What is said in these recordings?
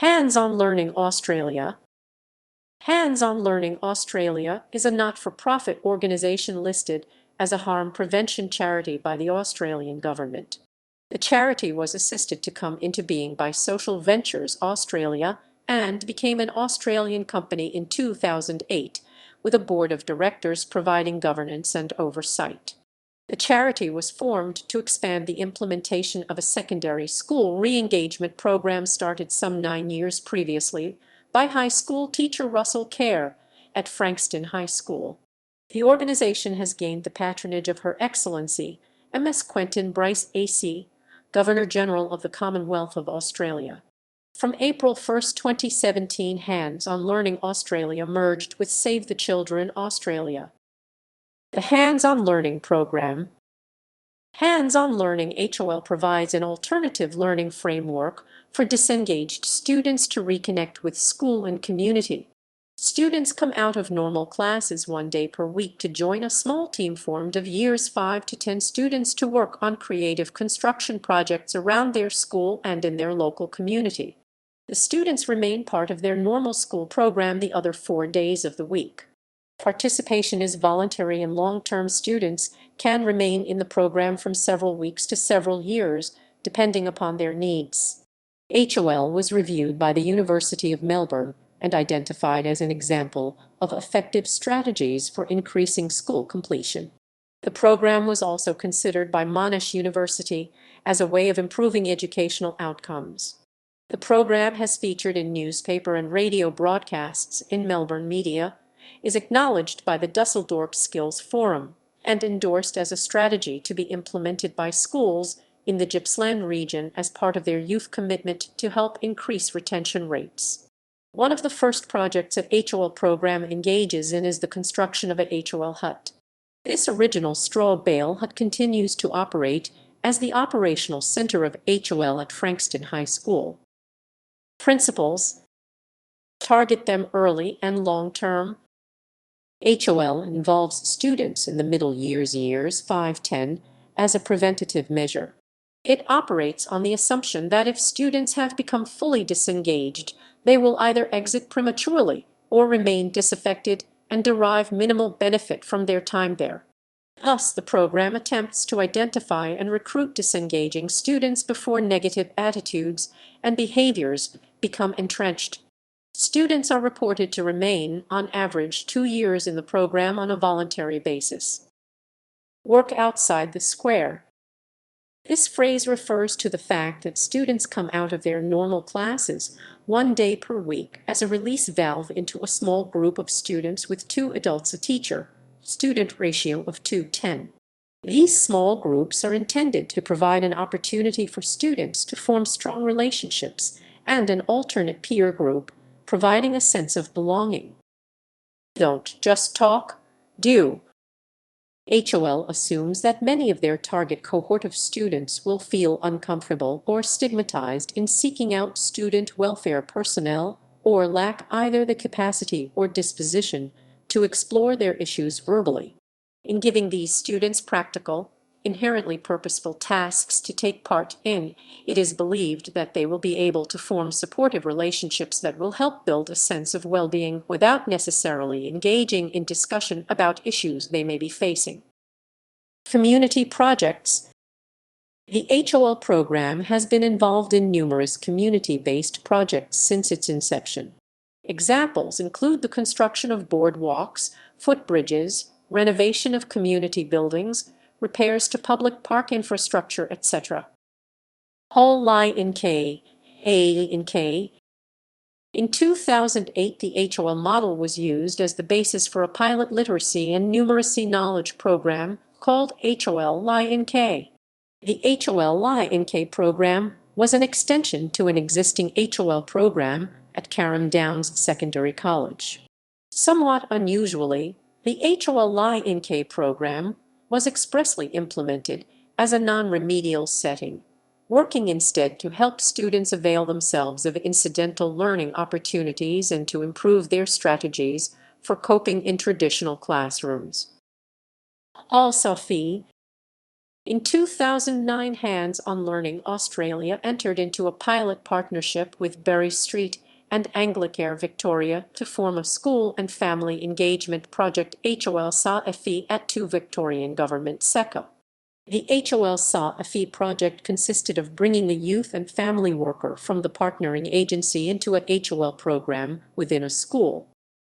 Hands-on Learning Australia. Hands-on Learning Australia is a not-for-profit organisation listed as a harm prevention charity by the Australian government. The charity was assisted to come into being by Social Ventures Australia and became an Australian company in 2008, with a board of directors providing governance and oversight. The charity was formed to expand the implementation of a secondary school re-engagement program started some 9 years previously by high school teacher Russell Kerr at Frankston High School. The organization has gained the patronage of Her Excellency, Ms. Quentin Bryce AC, Governor-General of the Commonwealth of Australia. From April 1, 2017, Hands-on Learning Australia merged with Save the Children Australia. The Hands-on Learning Program. Hands-on Learning HOL provides an alternative learning framework for disengaged students to reconnect with school and community. Students come out of normal classes 1 day per week to join a small team formed of years 5 to 10 students to work on creative construction projects around their school and in their local community. The students remain part of their normal school program the other 4 days of the week. Participation is voluntary and long-term students can remain in the program from several weeks to several years, depending upon their needs. HOL was reviewed by the University of Melbourne and identified as an example of effective strategies for increasing school completion. The program was also considered by Monash University as a way of improving educational outcomes. The program has featured in newspaper and radio broadcasts in Melbourne media, is acknowledged by the Dusseldorp Skills Forum, and endorsed as a strategy to be implemented by schools in the Gippsland region as part of their youth commitment to help increase retention rates. One of the first projects a HOL program engages in is the construction of a HOL hut. This original straw bale hut continues to operate as the operational center of HOL at Frankston High School. Principles: target them early and long-term. HOL involves students in the middle years 5–10 as a preventative measure. It operates on the assumption that if students have become fully disengaged, they will either exit prematurely or remain disaffected and derive minimal benefit from their time there. Thus, the program attempts to identify and recruit disengaging students before negative attitudes and behaviors become entrenched. Students are reported to remain, on average, 2 years in the program on a voluntary basis. Work outside the square. This phrase refers to the fact that students come out of their normal classes 1 day per week as a release valve into a small group of students with 2 adults a teacher, student ratio of 2:10. These small groups are intended to provide an opportunity for students to form strong relationships and an alternate peer group, providing a sense of belonging. Don't just talk, do. HOL assumes that many of their target cohort of students will feel uncomfortable or stigmatized in seeking out student welfare personnel or lack either the capacity or disposition to explore their issues verbally. In giving these students practical, inherently purposeful tasks to take part in, it is believed that they will be able to form supportive relationships that will help build a sense of well-being without necessarily engaging in discussion about issues they may be facing. Community projects. The HOL program has been involved in numerous community-based projects since its inception. Examples include the construction of boardwalks, footbridges, renovation of community buildings, repairs to public park infrastructure, etc. HOL lie in K, A in K. In 2008, the HOL model was used as the basis for a pilot literacy and numeracy knowledge program called HOL lie in K. The HOL lie in K program was an extension to an existing HOL program at Carrum Downs Secondary College. Somewhat unusually, the HOL lie in K program was expressly implemented as a non-remedial setting, working instead to help students avail themselves of incidental learning opportunities and to improve their strategies for coping in traditional classrooms. Also, In 2009, Hands on Learning Australia entered into a pilot partnership with Berry Street and Anglicare Victoria to form a school and family engagement project HOLmes at 2 Victorian Government SECO. The HOLmes project consisted of bringing a youth and family worker from the partnering agency into a HOL program within a school.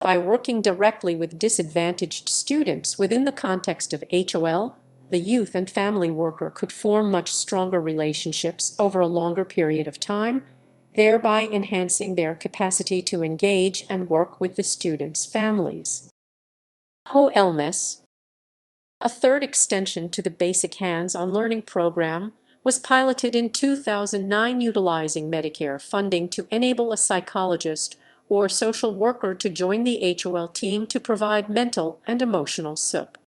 By working directly with disadvantaged students within the context of HOL, the youth and family worker could form much stronger relationships over a longer period of time, thereby enhancing their capacity to engage and work with the students' families. HOLmes, a third extension to the basic Hands on Learning program, was piloted in 2009 utilizing Medicare funding to enable a psychologist or social worker to join the HOL team to provide mental and emotional support.